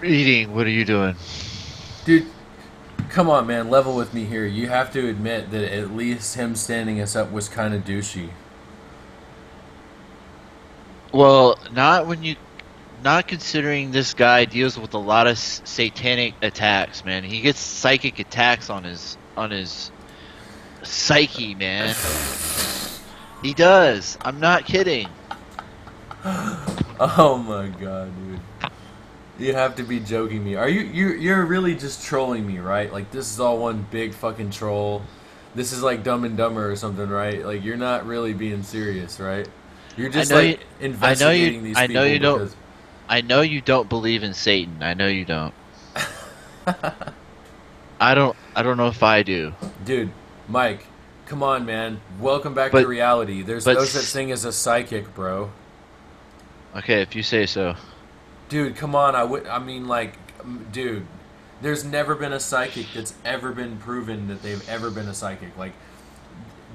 Eating. What are you doing? Dude, come on, man. Level with me here. You have to admit that at least him standing us up was kind of douchey. Well, not considering this guy deals with a lot of satanic attacks, man. He gets psychic attacks on his psyche, man. He does. I'm not kidding. Oh my god, dude. You have to be joking me. Are you're really just trolling me, right? Like this is all one big fucking troll. This is like Dumb and Dumber or something, right? Like you're not really being serious, right? You're I just know you. like I know you. investigating these I know people you don't. because I know you don't believe in Satan. I know you don't. I don't. I don't know if I do. dude, Mike, come on, man. Welcome back to But reality. There's but no such thing as a psychic, bro. okay, if you say so. Dude, come on. I mean, like, dude, there's never been a psychic that's ever been proven that they've ever been a psychic. Like,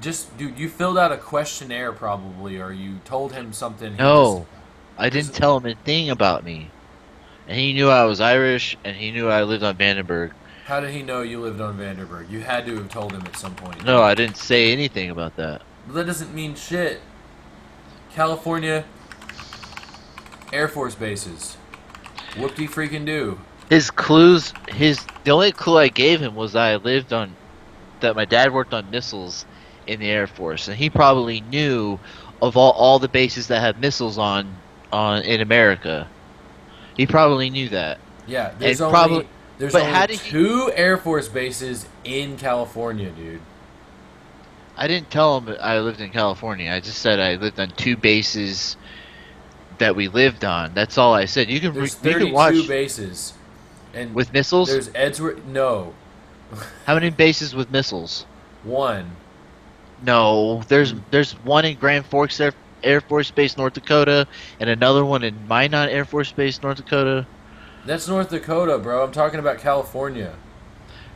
just, dude, you filled out a questionnaire probably, or you told him something. He just, No, I there's, didn't tell him a thing about me. And he knew I was Irish, and he knew I lived on Vandenberg. how did he know you lived on Vanderburg? You had to have told him at some point, No, dude. I didn't say anything about that. But that doesn't mean shit. California Air Force bases. Whoop de freaking do. The only clue I gave him was that my dad worked on missiles in the Air Force, and he probably knew of all the bases that have missiles on in America. He probably knew that, Yeah, and probably. there's But only how did he? two Air Force bases in California, dude. I didn't tell him that I lived in California. I just said I lived on two bases that we lived on. That's all I said. There's You can 32 watch bases, and with missiles. there's Edgeworth. No, How many bases with missiles? one. No, there's one in Grand Forks Air Force Base, North Dakota, and another one in Minot Air Force Base, North Dakota. That's North Dakota, bro. I'm talking about California.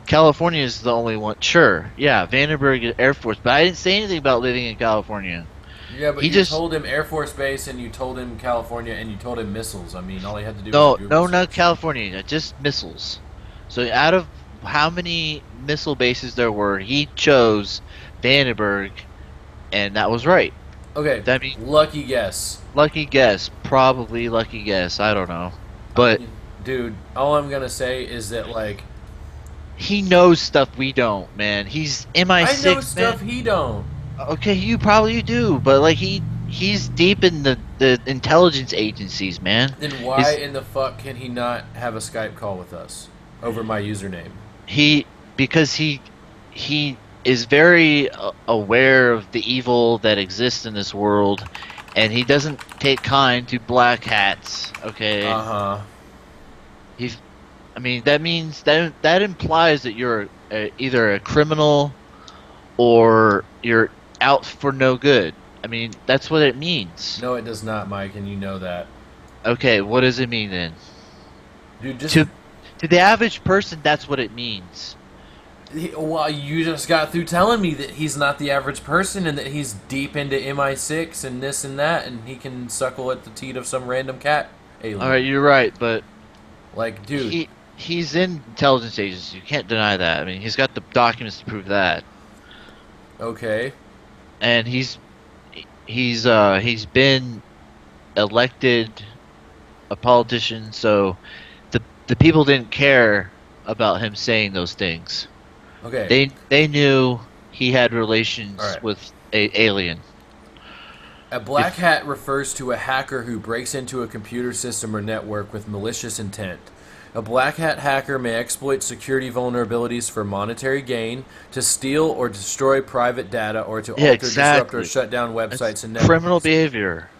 California is the only one. Sure, yeah, Vandenberg Air Force, but I didn't say anything about living in California. Yeah, but He you just told him Air Force Base, and you told him California, and you told him missiles. I mean, all he had to do was a no, Google no, not search. California, just missiles. So out of how many missile bases there were, he chose Vandenberg, and that was right. Okay, I mean, lucky guess. lucky guess, probably lucky guess. I don't know, I but mean, dude, all I'm gonna say is that like he knows stuff we don't, man. He's I know MI6, man. stuff he don't. Okay, you probably do, but like he's deep in the intelligence agencies, man. Then why His in the fuck can he not have a Skype call with us over my username? he because he is very aware of the evil that exists in this world, and he doesn't take kind to black hats. Okay, Uh huh. he's. I mean, that means that implies that you're either a criminal or you're out for no good. I mean, that's what it means. No, it does not, Mike, and you know that. Okay, what does it mean then? Dude, just To to the average person, that's what it means. well, you just got through telling me that he's not the average person and that he's deep into MI6 and this and that, and he can suckle at the teat of some random cat All alien. right, you're right, but Like, dude, he's in intelligence agencies. You can't deny that. I mean, he's got the documents to prove that, okay. and he's been elected a politician, so the people didn't care about him saying those things. Okay. They knew he had All relations right. with a alien. A black If hat refers to a hacker who breaks into a computer system or network with malicious intent. A black hat hacker may exploit security vulnerabilities for monetary gain, to steal or destroy private data, or to Yeah, alter, disrupt, or exactly. shut down That's websites and criminal networks. behavior.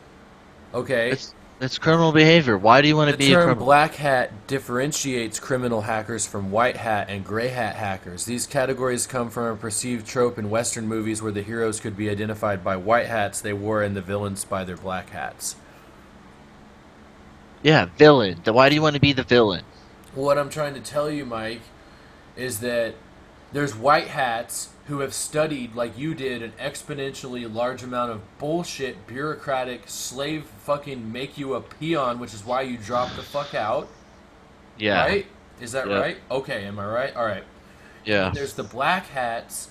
Okay. That's criminal behavior. Why do you want to The be a term criminal? black hat differentiates criminal hackers from white hat and gray hat hackers. These categories come from a perceived trope in Western movies where the heroes could be identified by white hats they wore and the villains by their black hats. Yeah, villain. Why do you want to be the villain? What I'm trying to tell you, Mike, is that there's white hats who have studied, like you did, an exponentially large amount of bullshit, bureaucratic, slave fucking make you a peon, which is why you dropped the fuck out. Yeah. right? Is that Yep. right? Okay, am I right? All right. And then Yeah. there's the black hats,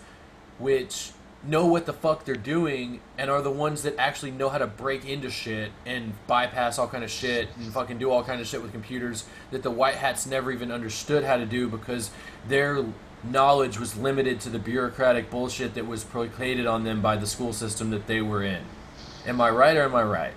which know what the fuck they're doing and are the ones that actually know how to break into shit and bypass all kind of shit and fucking do all kind of shit with computers that the white hats never even understood how to do because their knowledge was limited to the bureaucratic bullshit that was placated on them by the school system that they were in. Am I right or am I right?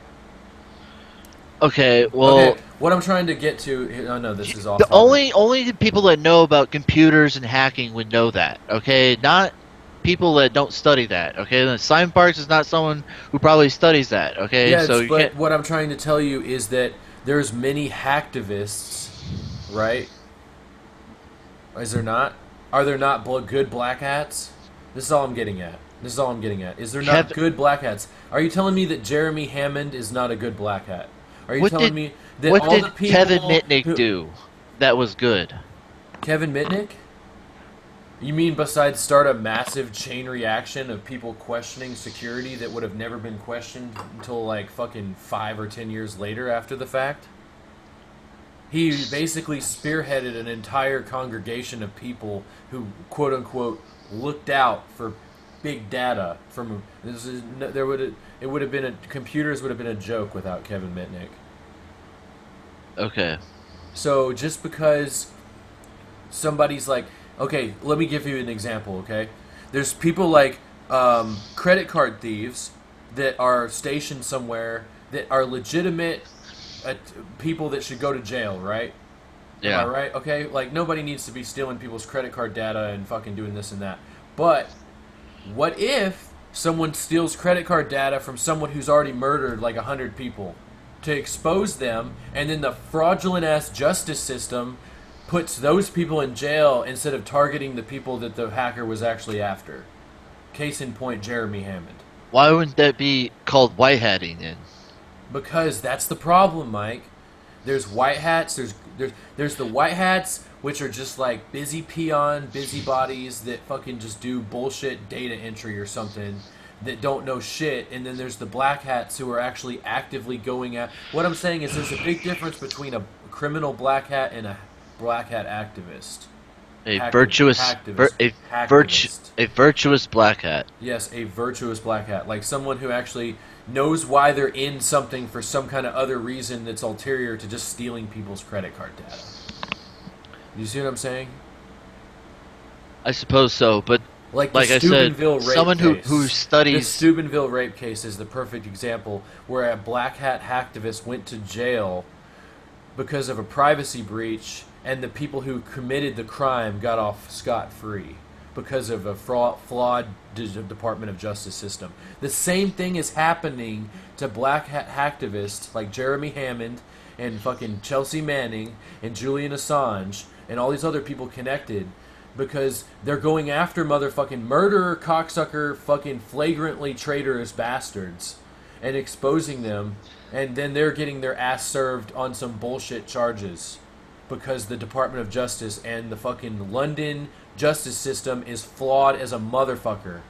Okay. Okay, Well, what I'm trying to get to, oh no, this is the off topic. only the people that know about computers and hacking would know that. Okay, not people that don't study that. Okay, and Simon Parks is not someone who probably studies that. Okay, so Yes, you can't. but what I'm trying to tell you is that there's many hacktivists, right? Is there not? Are there not good black hats? This is all I'm getting at. This is all I'm getting at. Is there not Kev, good black hats? Are you telling me that Jeremy Hammond is not a good black hat? Are you what telling did me that what all did the Kevin people Mitnick who do that was good? Kevin Mitnick? You mean besides start a massive chain reaction of people questioning security that would have never been questioned until like fucking 5 or 10 years later after the fact? He basically spearheaded an entire congregation of people who, quote unquote, looked out for big data. From this is there would it would have been a computers would have been a joke without Kevin Mitnick. Okay. So just because somebody's like, okay, let me give you an example. Okay, there's people like credit card thieves that are stationed somewhere that are legitimate uh, people that should go to jail, right? Am I Yeah. right? Okay, like nobody needs to be stealing people's credit card data and fucking doing this and that. But what if someone steals credit card data from someone who's already murdered like 100 people to expose them, and then the fraudulent ass justice system puts those people in jail instead of targeting the people that the hacker was actually after? Case in point, Jeremy Hammond. Why wouldn't that be called white hatting then? Because that's the problem, Mike. There's white hats. There's the white hats, which are just like busy peon, busybodies that fucking just do bullshit data entry or something that don't know shit. And then there's the black hats who are actually actively going at. What I'm saying is there's a big difference between a criminal black hat and a black hat activist. A Hacktiv- virtuous, hacktivist. Hacktivist. a virtuous black hat. Yes, a virtuous black hat. Like someone who actually knows why they're in something for some kind of other reason that's ulterior to just stealing people's credit card data. You see what I'm saying? I suppose so, but Like the like I said, Steubenville rape someone who case. The studies. Steubenville rape case is the perfect example where a black hat hacktivist went to jail because of a privacy breach, and the people who committed the crime got off scot-free because of a flawed Department of Justice system. The same thing is happening to black hat hacktivists like Jeremy Hammond and fucking Chelsea Manning and Julian Assange and all these other people connected, because they're going after motherfucking murderer, cocksucker, fucking flagrantly traitorous bastards and exposing them, and then they're getting their ass served on some bullshit charges because the Department of Justice and the fucking London justice system is flawed as a motherfucker.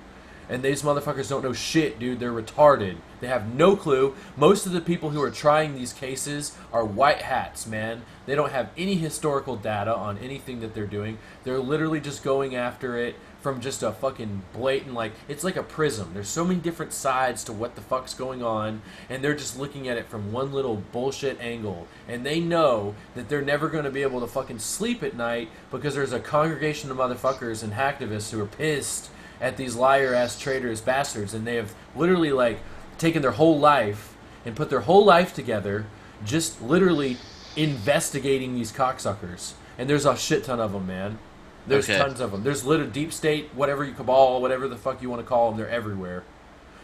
And these motherfuckers don't know shit, dude. They're retarded. They have no clue. Most of the people who are trying these cases are white hats, man. They don't have any historical data on anything that they're doing. They're literally just going after it from just a fucking blatant, like, it's like a prism. There's so many different sides to what the fuck's going on, and they're just looking at it from one little bullshit angle. And they know that they're never going to be able to fucking sleep at night because there's a congregation of motherfuckers and hacktivists who are pissed at these liar ass traitors bastards, and they have literally like taken their whole life and put their whole life together just literally investigating these cocksuckers. And there's a shit ton of them, man. There's Okay. tons of them. There's literally deep state, whatever you cabal, whatever the fuck you want to call them, they're everywhere.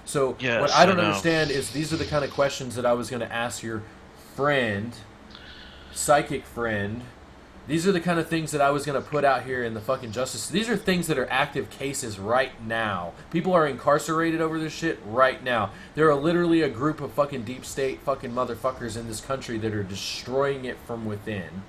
So Yes, what I don't I know. understand is these are the kind of questions that I was going to ask your friend, psychic friend. These are the kind of things that I was going to put out here in the fucking justice. These are things that are active cases right now. People are incarcerated over this shit right now. There are literally a group of fucking deep state fucking motherfuckers in this country that are destroying it from within.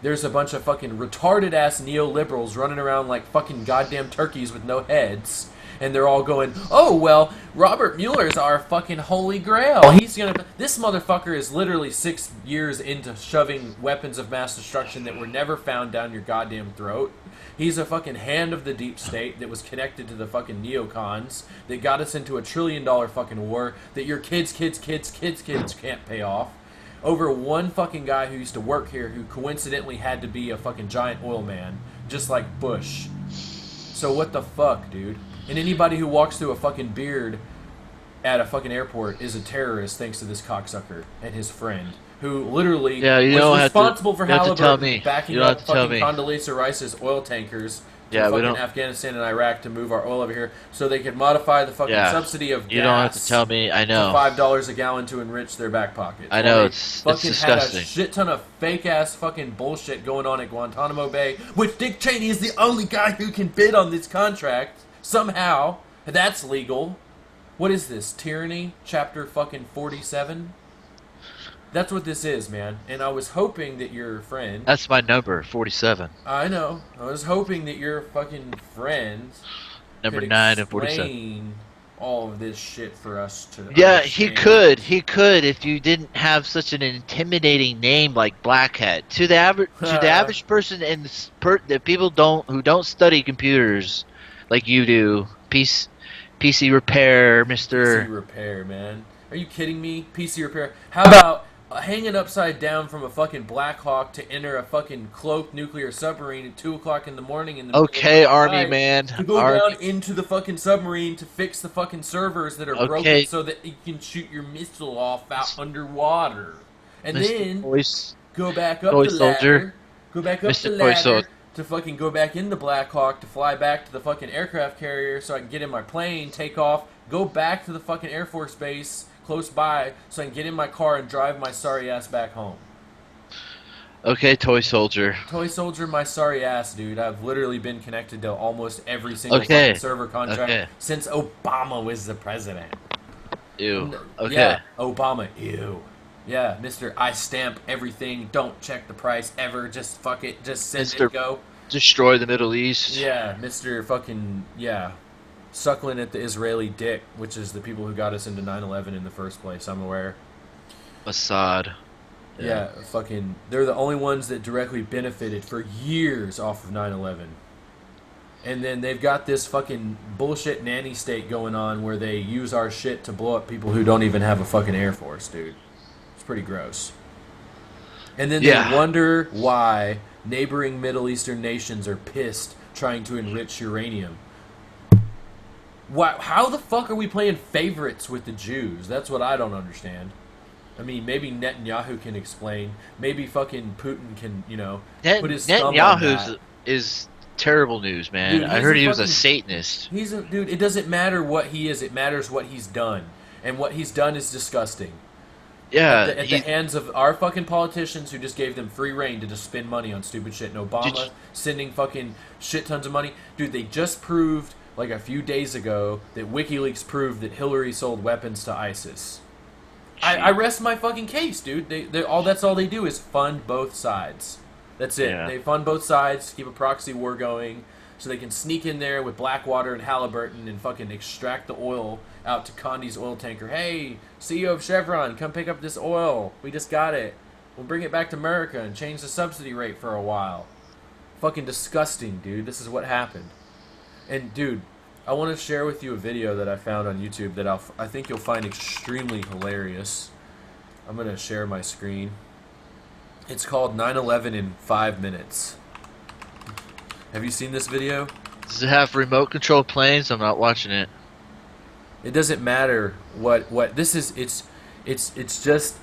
There's a bunch of fucking retarded ass neoliberals running around like fucking goddamn turkeys with no heads. and they're all going, "Oh well, Robert Mueller's our fucking holy grail. He's gonna." This motherfucker is literally 6 years into shoving weapons of mass destruction that were never found down your goddamn throat. He's a fucking hand of the deep state that was connected to the fucking neocons that got us into a $1 trillion fucking war that your kids can't pay off. Over one fucking guy who used to work here who coincidentally had to be a fucking giant oil man, just like Bush. So what the fuck, dude? And anybody who walks through a fucking beard at a fucking airport is a terrorist thanks to this cocksucker and his friend, who literally was responsible for Halliburton backing up fucking Condoleezza Rice's oil tankers to fucking Afghanistan and Iraq to move our oil over here so they could modify the fucking subsidy of gas. You don't have to tell me. I know. To $5 a gallon to enrich their back pocket. I know, it's disgusting. Had a shit ton of fake ass fucking bullshit going on at Guantanamo Bay, which Dick Cheney is the only guy who can bid on this contract somehow. That's legal. What is this? Tyranny, chapter fucking 47. That's what this is, man. And I was hoping that your friend... That's my number, 47. I know. I was hoping that your fucking friend... Number 9 and 47. ...explain all of this shit for us to Yeah, understand. he could if you didn't have such an intimidating name like Blackhead. To the average person and the people who don't study computers like you do, PC repair, Mr. PC repair, man. Are you kidding me? PC repair. How about hanging upside down from a fucking Black Hawk to enter a fucking cloaked nuclear submarine at 2 o'clock in the morning in the Okay, Army night, man. to go down into the fucking submarine to fix the fucking servers that are broken so that you can shoot your missile off out underwater. And then go back up the ladder. Go back up the ladder to fucking go back in the Black Hawk to fly back to the fucking aircraft carrier so I can get in my plane, take off, go back to the fucking Air Force base close by so I can get in my car and drive my sorry ass back home. Okay, Toy Soldier. Toy Soldier, my sorry ass, dude. I've literally been connected to almost every single fucking server contract since Obama was the president. Ew. Okay. Yeah, Obama. Ew. Yeah, Mr. I stamp everything. Don't check the price ever. Just fuck it. Just send it. Go. Destroy the Middle East. Yeah, Mr. fucking suckling at the Israeli dick, which is the people who got us into 9/11 in the first place. I'm aware. Assad. Yeah, fucking. They're the only ones that directly benefited for years off of 9/11. And then they've got this fucking bullshit nanny state going on where they use our shit to blow up people who don't even have a fucking Air Force, dude. It's pretty gross. And then they wonder why neighboring Middle Eastern nations are pissed trying to enrich uranium. How the fuck are we playing favorites with the Jews? That's what I don't understand. I mean, maybe Netanyahu can explain. Maybe fucking Putin can, put his thumb on that. Netanyahu is terrible news, man. Dude, I heard he was a Satanist. Dude, it doesn't matter what he is. It matters what he's done. And what he's done is disgusting. Yeah. At the hands of our fucking politicians who just gave them free reign to just spend money on stupid shit. And Obama sending fucking shit tons of money. Dude, they just proved, like a few days ago, that WikiLeaks proved that Hillary sold weapons to ISIS. I rest my fucking case, dude. That's all they do is fund both sides. That's it. Yeah. They fund both sides, keep a proxy war going, so they can sneak in there with Blackwater and Halliburton and fucking extract the oil out to Condi's oil tanker. Hey, CEO of Chevron, come pick up this oil. We just got it. We'll bring it back to America and change the subsidy rate for a while. Fucking disgusting, dude. This is what happened. And, dude, I want to share with you a video that I found on YouTube that I think you'll find extremely hilarious. I'm going to share my screen. It's called 9/11 in 5 minutes. Have you seen this video? Does it have remote control planes? I'm not watching it. It doesn't matter what this is. It's just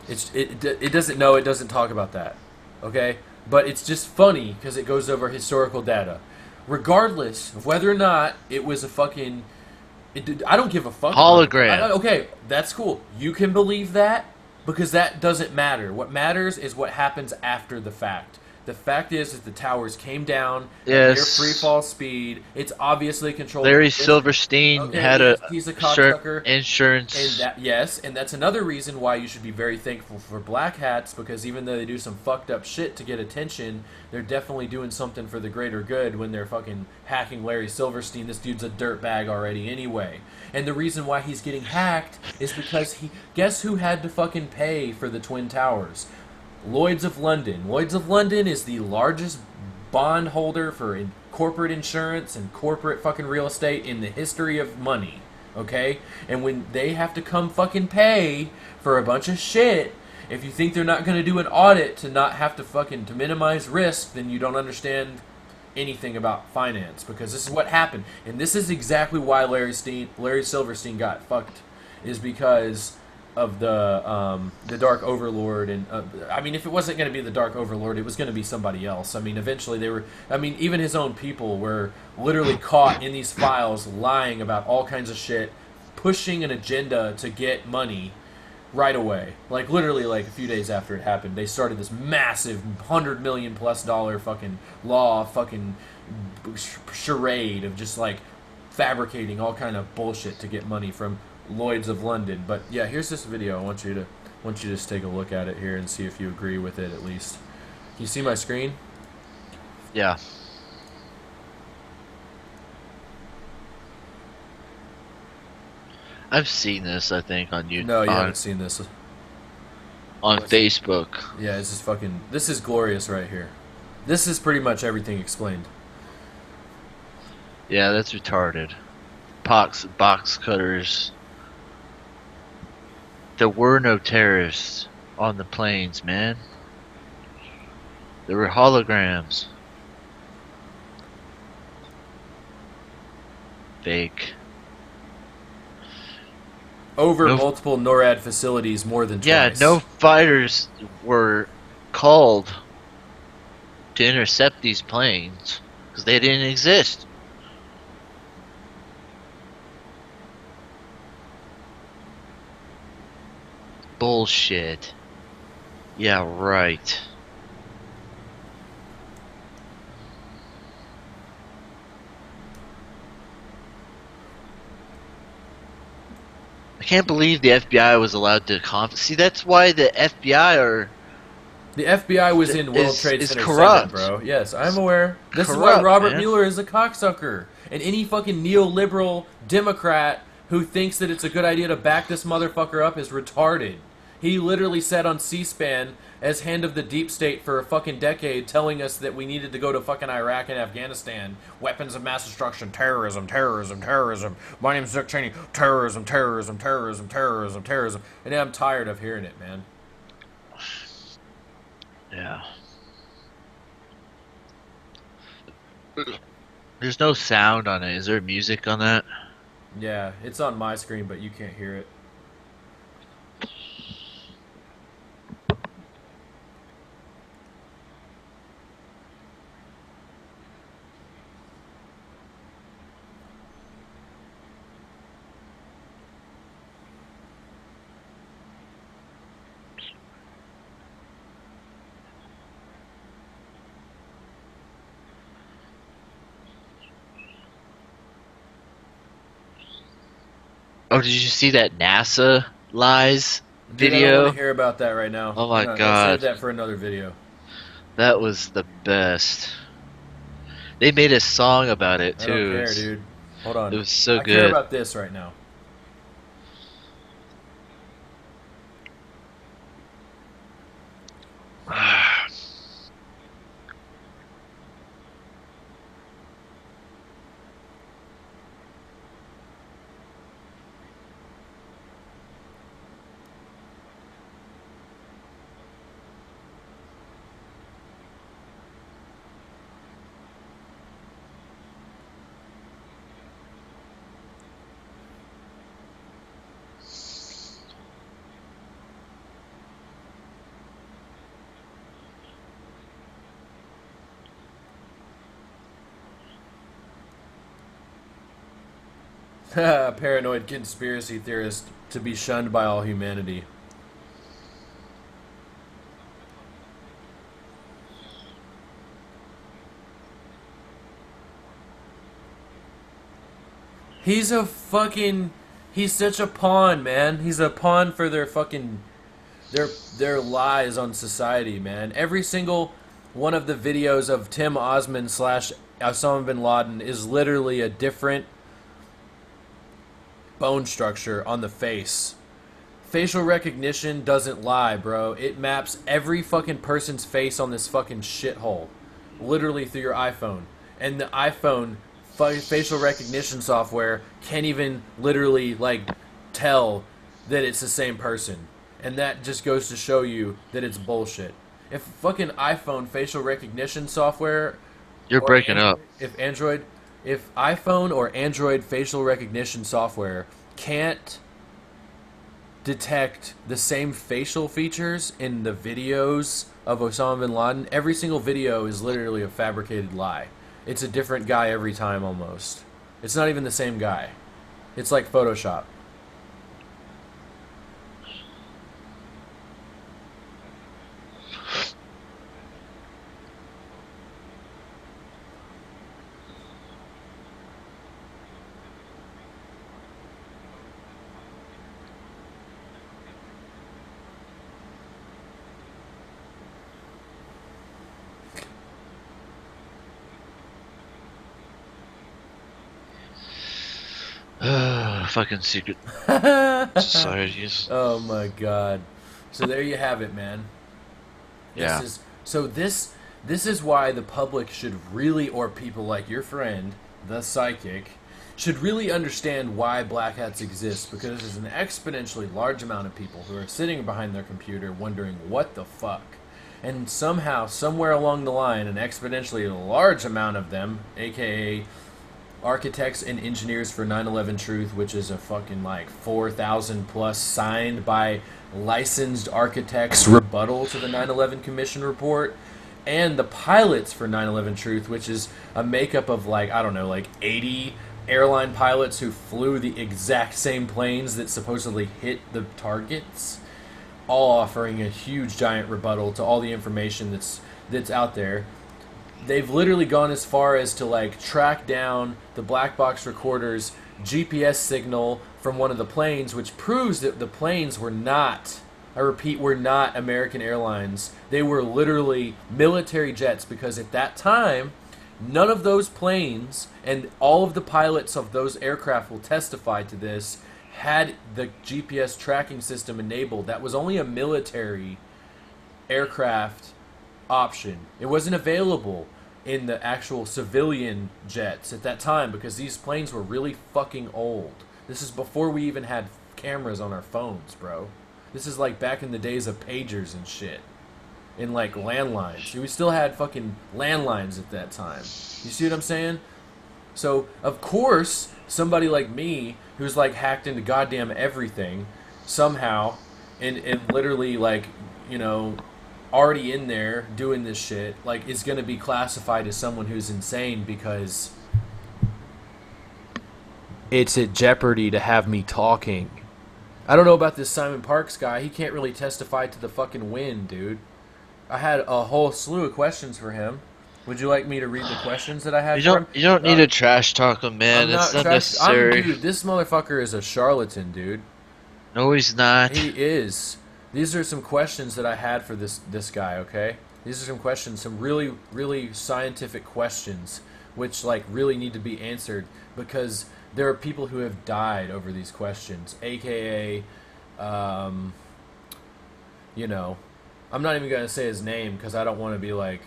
it doesn't know. It doesn't talk about that. Okay, but it's just funny because it goes over historical data. Regardless of whether or not it was a fucking... I don't give a fuck. Hologram. Okay, that's cool. You can believe that because that doesn't matter. What matters is what happens after the fact. The fact is that the towers came down at near free Yes. fall speed. It's obviously controlled. Larry Silverstein Okay, had yes, a he's a shirt cocksucker. And insurance. that, yes, and that's another reason why you should be very thankful for black hats, because even though they do some fucked up shit to get attention, they're definitely doing something for the greater good when they're fucking hacking Larry Silverstein. This dude's a dirtbag already anyway. And the reason why he's getting hacked is because guess who had to fucking pay for the Twin Towers? Lloyd's of London. Lloyd's of London is the largest bond holder for corporate insurance and corporate fucking real estate in the history of money. Okay? And when they have to come fucking pay for a bunch of shit, if you think they're not going to do an audit to not have to fucking to minimize risk, then you don't understand anything about finance, because this is what happened. And this is exactly why Larry Silverstein got fucked, is because of the Dark Overlord. And I mean, if it wasn't going to be the Dark Overlord, it was going to be somebody else. I mean, eventually they were. I mean, even his own people were literally caught in these files lying about all kinds of shit, pushing an agenda to get money right away. Like literally, like a few days after it happened, they started this massive $100 million+ fucking law fucking charade of just like fabricating all kind of bullshit to get money from Lloyd's of London. But yeah, here's this video. I want you to just take a look at it here and see if you agree with it at least. Can you see my screen? Yeah. I've seen this, I think, on YouTube. No, you haven't seen this. On Facebook. Yeah, this is glorious right here. This is pretty much everything explained. Yeah, that's retarded. Box cutters. There were no terrorists on the planes, man. There were holograms. Fake. Over multiple NORAD facilities more than twice. Yeah, no fighters were called to intercept these planes because they didn't exist. Bullshit. Yeah, right. I can't believe the FBI was allowed to see. That's why the FBI are. The FBI was in World Trade Center corrupt. 7, bro. Yes, I'm aware. This Corrupt, is why Robert man. Mueller is a cocksucker. And any fucking neoliberal Democrat who thinks that it's a good idea to back this motherfucker up is retarded. He literally said on C-SPAN, as hand of the deep state for a fucking decade, telling us that we needed to go to fucking Iraq and Afghanistan. Weapons of mass destruction, terrorism, terrorism, terrorism. My name's Dick Cheney. Terrorism, terrorism, terrorism, terrorism, terrorism. And I'm tired of hearing it, man. Yeah. There's no sound on it. Is there music on that? Yeah, it's on my screen, but you can't hear it. Oh, did you see that NASA lies Dude, I don't video? want to hear about that right now. Oh my No, God. Let's save that for another video. That was the best. They made a song about it too. I don't care, dude. Hold on. It was so I good. care about this right now. Paranoid conspiracy theorist to be shunned by all humanity. He's a fucking. He's such a pawn, man. He's a pawn for their fucking their lies on society, man. Every single one of the videos of Tim Osman slash Osama bin Laden is literally a different bone structure on the face. Facial recognition doesn't lie, bro. It maps every fucking person's face on this fucking shithole, literally through your iPhone. And the iPhone facial recognition software can't even literally like tell that it's the same person. And that just goes to show you that it's bullshit. If fucking iPhone facial recognition software, You're or breaking up. if iPhone or Android facial recognition software can't detect the same facial features in the videos of Osama bin Laden, every single video is literally a fabricated lie. It's a different guy every time almost. It's not even the same guy. It's like Photoshop. Fucking secret societies. Oh my god. So there you have it, man. Yeah. This is why the public should really, or people like your friend, the psychic, should really understand why black hats exist, because there's an exponentially large amount of people who are sitting behind their computer wondering what the fuck. And somehow, somewhere along the line, an exponentially large amount of them, aka architects and engineers for 9/11 Truth, which is a fucking like 4,000 plus signed by licensed architects rebuttal to the 9/11 Commission report, and the pilots for 9/11 Truth, which is a makeup of like, I don't know, like 80 airline pilots who flew the exact same planes that supposedly hit the targets, all offering a huge giant rebuttal to all the information that's out there. They've literally gone as far as to like track down the black box recorder's GPS signal from one of the planes, which proves that the planes were not, I repeat, were not American Airlines. They were literally military jets, because at that time, none of those planes, and all of the pilots of those aircraft will testify to this, had the GPS tracking system enabled. That was only a military aircraft option. It wasn't available in the actual civilian jets at that time, because these planes were really fucking old. This is before we even had cameras on our phones, bro. This is like back in the days of pagers and shit. In like landlines. We still had fucking landlines at that time. You see what I'm saying? So, of course, somebody like me, who's like hacked into goddamn everything, somehow, and literally like, you know, already in there doing this shit, like, is going to be classified as someone who's insane, because it's at jeopardy to have me talking. I don't know about this Simon Parks guy. He can't really testify to the fucking wind, dude. I had a whole slew of questions for him. Would you like me to read the questions that I had for him? You don't need to trash talk him, man. I'm It's not unnecessary. dude, this motherfucker is a charlatan, dude. No, he's not. He is. These are some questions that I had for this guy, okay? These are some questions, some really, really scientific questions, which, like, really need to be answered, because there are people who have died over these questions, a.k.a., you know, I'm not even going to say his name, because I don't want to be like,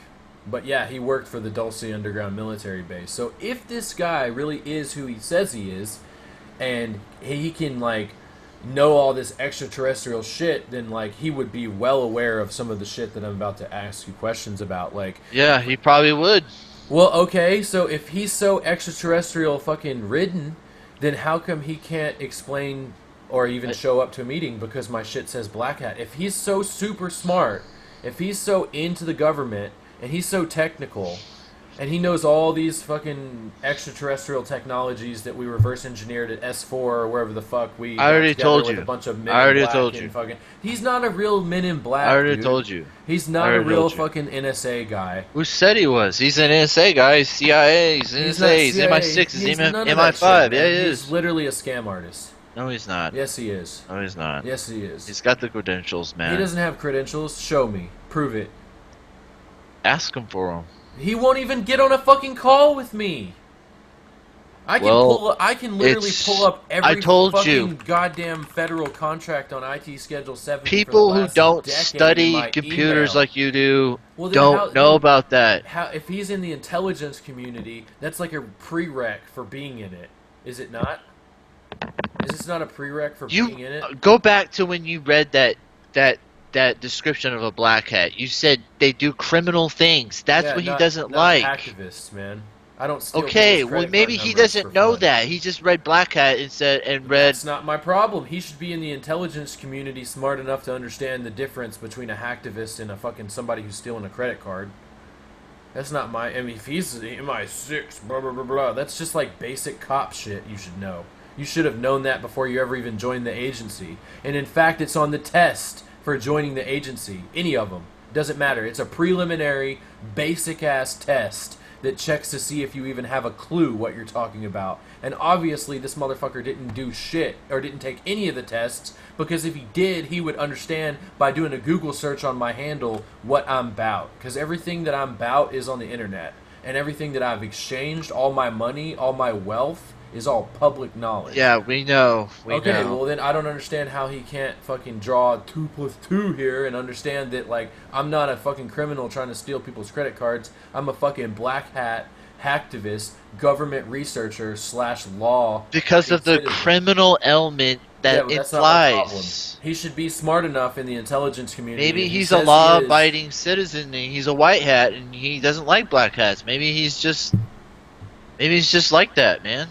but yeah, he worked for the Dulce Underground military base. So if this guy really is who he says he is, and he can, like, know all this extraterrestrial shit, then like he would be well aware of some of the shit that I'm about to ask you questions about. Like, Yeah, he probably would. well, okay, so if he's so extraterrestrial fucking ridden, then how come he can't explain or even show up to a meeting because my shit says black hat? If he's so super smart, if he's so into the government and he's so technical, And he knows all these fucking extraterrestrial technologies that we reverse engineered at S4 or wherever the fuck we I got already together told with a you. bunch of Men I in already Black told and you. fucking. He's not a real Men in I Black, already dude. told you. He's I not a already real told you. fucking NSA guy. Who said he was? He's an NSA guy. He's CIA. He's He's not NSA. He's CIA. MI6. He's He's none of that MI5. shit, Yeah, man. he He's is. literally a scam artist. No, he's not. Yes, he is. No, he's not. Yes, he is. He's got the credentials, man. He doesn't have credentials. Show me. Prove it. Ask him for them. He won't even get on a fucking call with me. I can literally pull up every fucking goddamn federal contract on IT Schedule 70 People for the who last don't decade in study my computers email. like you do Well, then don't know about that. If he's in the intelligence community, that's like a prereq for being in it. Is it not? Is this not a prereq for being in it? Go back to when you read that description of a black hat. You said they do criminal things. That's what he doesn't like. Activists, man. I don't steal Okay, people's well credit maybe card he numbers doesn't for know fun. that. He just read black hat and read. That's not my problem. He should be in the intelligence community, smart enough to understand the difference between a hacktivist and a fucking somebody who's stealing a credit card. That's not my. I mean, if he's MI6, blah blah blah blah, that's just like basic cop shit. You should know. You should have known that before you ever even joined the agency. And in fact, it's on the test for joining the agency. Any of them. Doesn't matter. It's a preliminary, basic-ass test that checks to see if you even have a clue what you're talking about. And obviously, this motherfucker didn't do shit, or didn't take any of the tests, because if he did, he would understand by doing a Google search on my handle what I'm about. Because everything that I'm about is on the internet. And everything that I've exchanged, all my money, all my wealth, is all public knowledge. Yeah, we know. Okay, well then I don't understand how he can't fucking draw 2 plus 2 here and understand that, like, I'm not a fucking criminal trying to steal people's credit cards. I'm a fucking black hat, hacktivist, government researcher / law. Because of the citizen. criminal element that That's not my problem. implies. He should be smart enough in the intelligence community. Maybe He he's a says he law-abiding is. citizen and he's a white hat and he doesn't like black hats. Maybe he's just like that, man.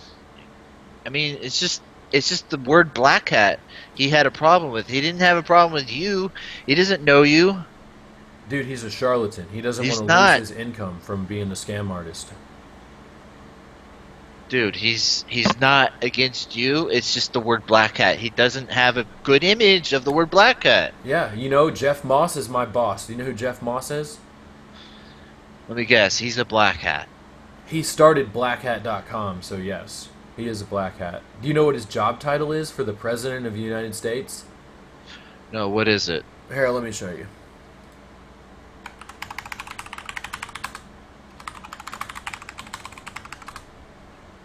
I mean, it's just the word black hat he had a problem with. He didn't have a problem with you. He doesn't know you. Dude, he's a charlatan. He doesn't He's want to not. lose his income from being a scam artist. Dude, he's not against you. It's just the word black hat. He doesn't have a good image of the word black hat. Yeah, you know, Jeff Moss is my boss. Do you know who Jeff Moss is? Let me guess. He's a black hat. He started blackhat.com, so yes, he is a black hat. Do you know what his job title is for the President of the United States? No, what is it? Here, let me show you.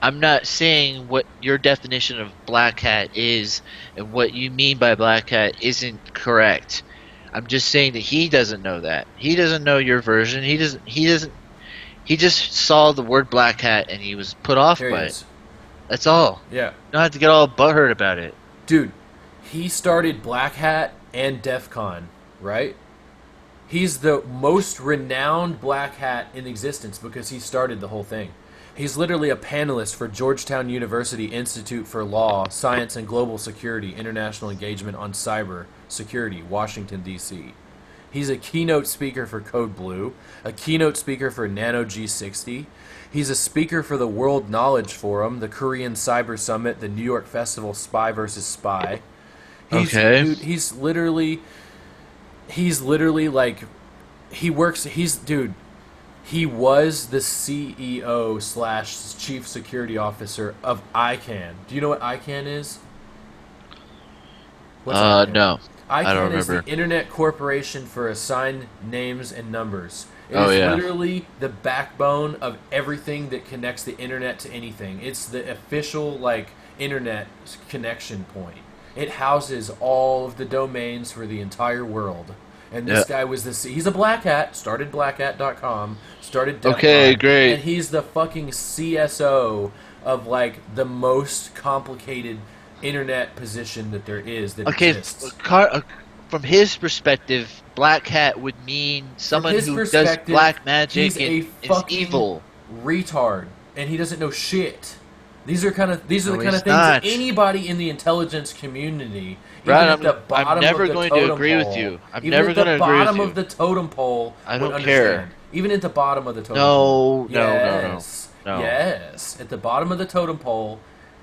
I'm not saying what your definition of black hat is and what you mean by black hat isn't correct. I'm just saying that he doesn't know that. He doesn't know your version. He just saw the word black hat and he was put off Here by he it. is. That's all. Yeah. You don't have to get all butthurt about it. Dude, he started Black Hat and DEF CON, right? He's the most renowned black hat in existence because he started the whole thing. He's literally a panelist for Georgetown University Institute for Law, Science, and Global Security International Engagement on Cyber Security, Washington, D.C. He's a keynote speaker for Code Blue, a keynote speaker for Nano G60. He's a speaker for the World Knowledge Forum, the Korean Cyber Summit, the New York Festival Spy vs. Spy. Dude, he's literally like, he was the CEO / Chief Security Officer of ICANN. Do you know what ICANN is? What's ICANN? No. ICANN I don't is the remember. Internet Corporation for Assigned Names and Numbers. It Oh, is yeah. literally the backbone of everything that connects the internet to anything. It's the official, like, internet connection point. It houses all of the domains for the entire world. And this guy was he's a black hat, started blackhat.com, started DEF Okay, CON, great. and he's the fucking CSO of, like, the most complicated internet position that there is that exists. From his perspective, black hat would mean someone who does black magic he's a and is fucking evil. retard, and he doesn't know shit. These are the kind of things he's that not. anybody in the intelligence community, Brad, even at the bottom I'm never of the going totem to agree with pole, you. I'm even never at the going to agree with bottom you. of the totem pole, I would don't care. understand. Even at the bottom of the totem pole. No, no, no, no, Yes. no. Yes. At the bottom of the totem pole,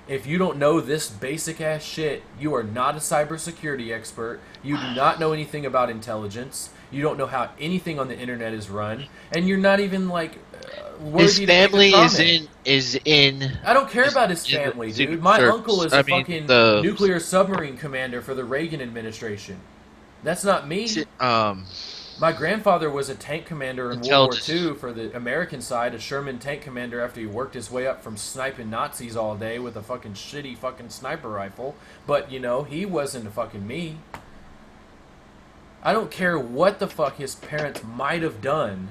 if you don't know this basic ass shit, you are not a cybersecurity expert. You do not know anything about intelligence. You don't know how anything on the internet is run, and you're not even like His worthy to make a family comment. is in I don't care is about his in the family, dude. Secret My uncle Service. is I a mean fucking the nuclear submarine commander for the Reagan administration. That's not me. My grandfather was a tank commander in World War intelligence. II for the American side, a Sherman tank commander after he worked his way up from sniping Nazis all day with a fucking shitty fucking sniper rifle. But, you know, he wasn't a fucking me. I don't care what the fuck his parents might have done.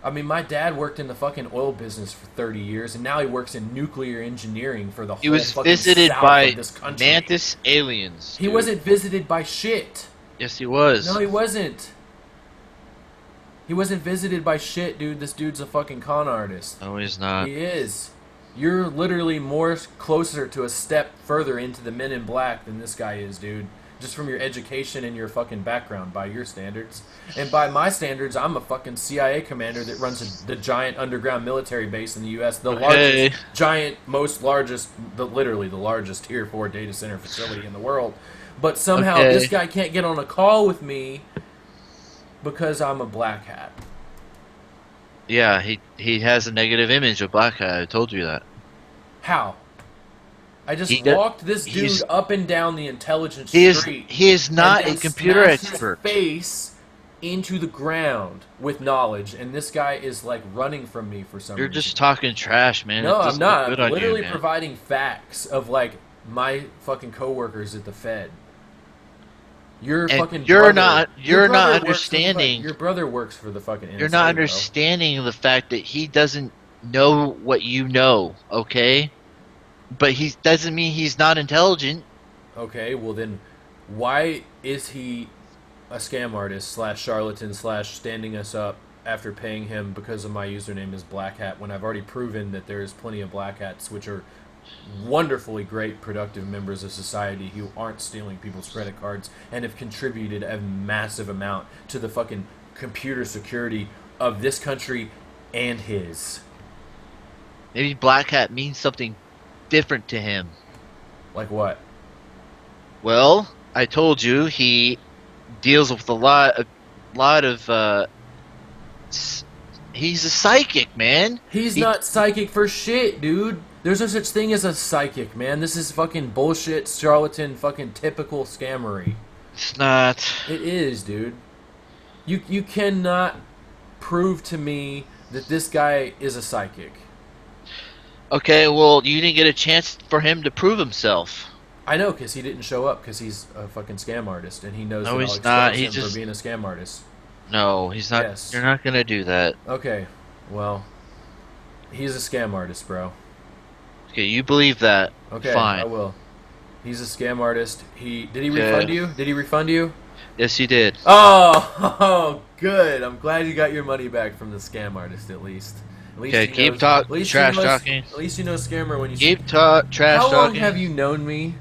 I mean, my dad worked in the fucking oil business for 30 years, and now he works in nuclear engineering for the He whole was fucking visited south of by this country. Mantis aliens. He Dude. wasn't visited by shit. Yes, he was. No, he wasn't. He wasn't visited by shit, dude. This dude's a fucking con artist. No, he's not. He is. You're literally more closer to a step further into the Men in Black than this guy is, dude. Just from your education and your fucking background, by your standards. And by my standards, I'm a fucking CIA commander that runs the giant underground military base in the U.S. The Okay. largest, literally the largest Tier 4 data center facility in the world. But somehow Okay. this guy can't get on a call with me because I'm a black hat. Yeah, he has a negative image of Black Hat. I told you that. How? I just He do- walked this dude he's- up and down the intelligence He is street. he is not and a then computer smashed expert. His face into the ground with knowledge, and this guy is like running from me for some You're reason. just talking trash, man. No, It I'm doesn't not. look good I'm on you, literally man. providing facts of like my fucking coworkers at the Fed. Your And fucking you're brother- not- your you're brother not works for the understanding- Your brother works for the fucking NSA, You're not bro. understanding the fact that he doesn't know what you know, okay? But he doesn't mean he's not intelligent. Okay, well then, why is he a scam artist slash charlatan slash standing us up after paying him because of my username is Black Hat when I've already proven that there is plenty of Black Hats which are wonderfully great productive members of society who aren't stealing people's credit cards and have contributed a massive amount to the fucking computer security of this country and his. Maybe Black Hat means something different to him. Like what? Well, I told you he deals with a lot of he's a psychic, man. He's He- not psychic for shit, dude. There's no such thing as a psychic, man. This is fucking bullshit, charlatan, fucking typical scammery. It's not. It is, dude. You cannot prove to me that this guy is a psychic. Okay, well, you didn't get a chance for him to prove himself. I know, because he didn't show up because he's a fucking scam artist, and he knows No, that I'll he's expose not. him He just- for being a scam artist. No, he's not. Yes. You're not gonna do that. Okay, well, he's a scam artist, bro. Okay, you believe that. Okay, Fine. I will. He's a scam artist. Did he Okay. refund you? Did he refund you? Yes, you did. Oh, good. I'm glad you got your money back from the scam artist, at least. At least Okay, he keep knows- talk- at least trash he knows- talking. At least you know scammer when you Keep trash How long talking. have you known me?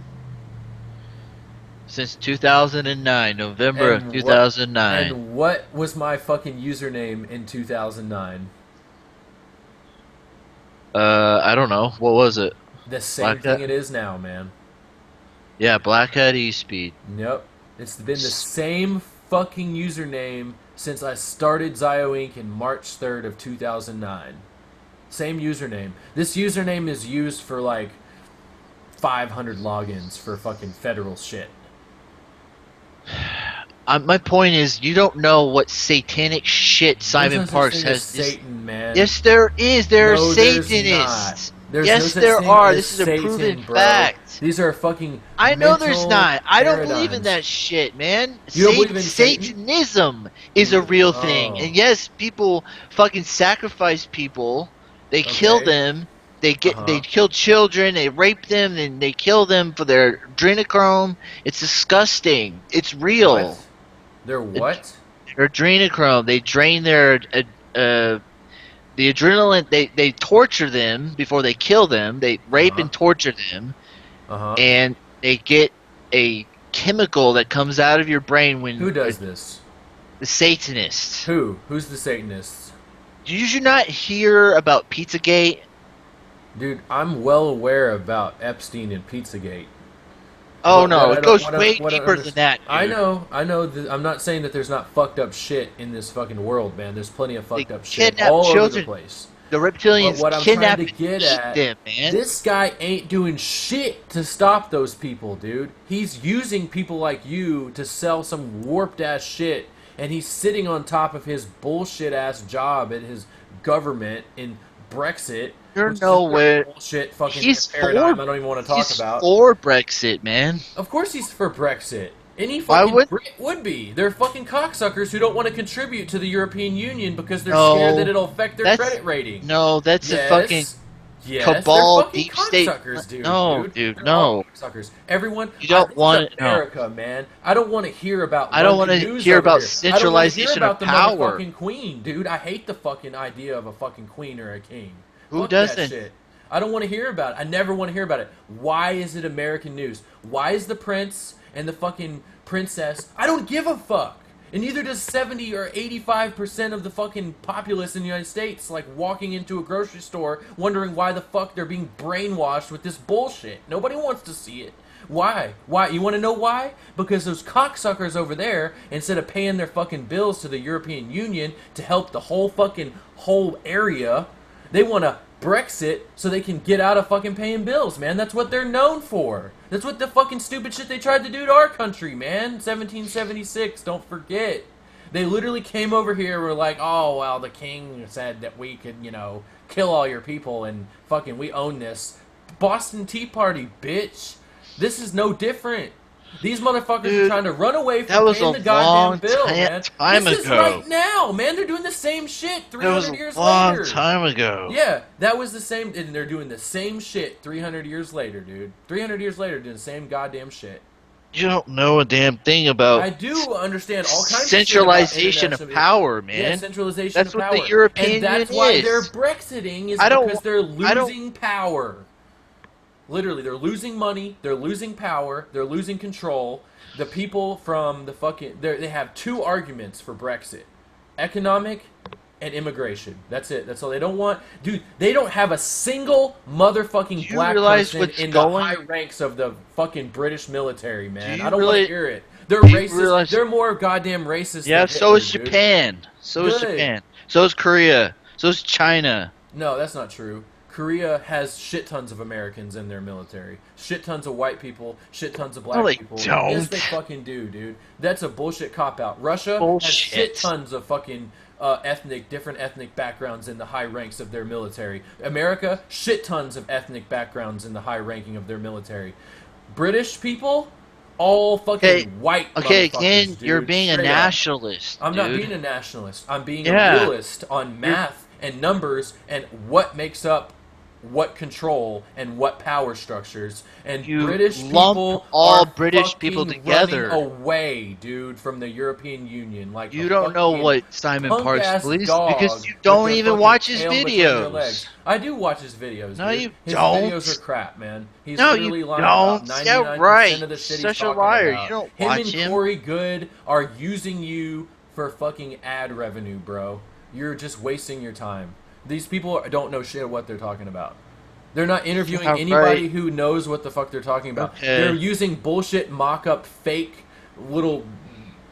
Since 2009, November And of what- 2009. And what was my fucking username in 2009? I don't know. What was it? The same Black thing Hat? it is now, man. Yeah, Black Hat E-Speed. Yep. It's been the same fucking username since I started Zio Inc. in March 3rd of 2009. Same username. This username is used for like 500 logins for fucking federal shit. My point is, you don't know what satanic shit There's Simon no such Parks thing has. as Satan, man. Yes, there is. There No, are there's Satanists. not. There's Yes, no such there thing are. as This is a Satan, proven bro. fact. These are fucking. I know there's mental not. I don't believe in paradigms. that shit, man. You don't believe in Satan? Satanism is a real thing. Oh. And yes, people fucking sacrifice people. They kill Okay. them. They Uh-huh. kill children. They rape them, and they kill them for their adrenochrome. It's disgusting. It's real. What? They're what? Their adrenochrome. They drain their the adrenaline. They torture them before they kill them. They rape Uh-huh. and torture them, Uh-huh. and they get a chemical that comes out of your brain when Who does this? the Satanists. Who? Who's the Satanists? Did you not hear about Pizzagate? Dude, I'm well aware about Epstein and Pizzagate. Oh But no, it goes what I, way what I deeper than understand, that, dude. I know. I'm not saying that there's not fucked up shit in this fucking world, man. There's plenty of They fucked up shit kidnap all over the children. place. The But reptilians what I'm trying kidnap to and get eat at, them, man. this guy ain't doing shit to stop those people, dude. He's using people like you to sell some warped ass shit, and he's sitting on top of his bullshit ass job at his government in Brexit, You're which is another nowhere. bullshit fucking He's for. paradigm I don't even want to talk He's about. for Brexit, man. Of course he's for Brexit. Any Why fucking would Brit would be. They're fucking cocksuckers who don't want to contribute to the European Union because they're scared that no? it'll affect their That's credit rating. no. That's a fucking Yes. Yes, they're cabal, fucking deep state. cocksuckers, No, dude. dude, They're all no. cocksuckers. Everyone, You don't this is want it. No. America, man. I don't want to hear about I don't want London to news hear over about here. I don't want to hear centralization of about the power. motherfucking queen, dude. I hate the fucking idea of a fucking queen or a king. Who Fuck that doesn't? shit. I don't want to hear about it. I never want to hear about it. Why is it American news? Why is the prince and the fucking princess? I don't give a fuck. And neither does 70 or 85% of the fucking populace in the United States, like walking into a grocery store wondering why the fuck they're being brainwashed with this bullshit. Nobody wants to see it. Why? Why? You want to know why? Because those cocksuckers over there, instead of paying their fucking bills to the European Union to help the whole area, they want to Brexit so they can get out of fucking paying bills, man. That's what they're known for. That's what the fucking stupid shit they tried to do to our country, man. 1776, don't forget. They literally came over here and were like, oh, well, the king said that we could, kill all your people and fucking we own this. Boston Tea Party, bitch. This is no different. These motherfuckers Dude, are trying to run away that from was paying a the goddamn long bill, man. time This is ago. right now, man. They're doing the same shit That was 300 a years long later. time ago. Yeah, that was the same, and they're doing the same shit 300 years later, dude. 300 years later, doing the same goddamn shit. You don't know a damn thing about I do understand all kinds centralization of of shit about power, international. Yeah, man. centralization That's of what power. the European And that's Union why they're is. Brexiting, is I don't. because they're I don't. losing power. Literally, they're losing money, they're losing power, they're losing control. The people from the fucking... They have two arguments for Brexit. Economic and immigration. That's it. That's all they don't want. Dude, they don't have a single motherfucking Do you black realize person what's in going? the high ranks of the fucking British military, Do man. you I don't want to really? hear it. They're Do you racist. realize? They're more goddamn racist Yeah. than So Hitler, is dude. Japan. So is Good. Japan. So is Korea. So is China. No, that's not true. Korea has shit tons of Americans in their military. Shit tons of white people. Shit tons of black No, they people. don't. Yes, they fucking do, dude. That's a bullshit cop out. Russia has shit Bullshit. tons of fucking different ethnic backgrounds in the high ranks of their military. America, shit tons of ethnic backgrounds in the high ranking of their military. British people, all fucking Okay. white. Okay. Motherfuckers, Again, dude. you're being a Straight up. nationalist, I'm dude. not being a nationalist. I'm being a Yeah. realist on math and numbers and what makes up what control and what power structures. And You British lump people all are British fucking people together. running away, dude, from the European Union like You a don't know fucking what Simon Parks punk-ass believes dog because you with don't their even fucking watch his tail between their videos. legs. I do watch his videos, No, dude. you His don't. videos are crap, man. He's No, literally you lying about don't. Yeah, 99% right. of the shit Such he's a talking liar. about. You don't Him watch and him. Corey Good are using you for fucking ad revenue, bro. You're just wasting your time. These people don't know shit what they're talking about. They're not interviewing Yeah, anybody right. who knows what the fuck they're talking about. Okay. They're using bullshit mock-up fake little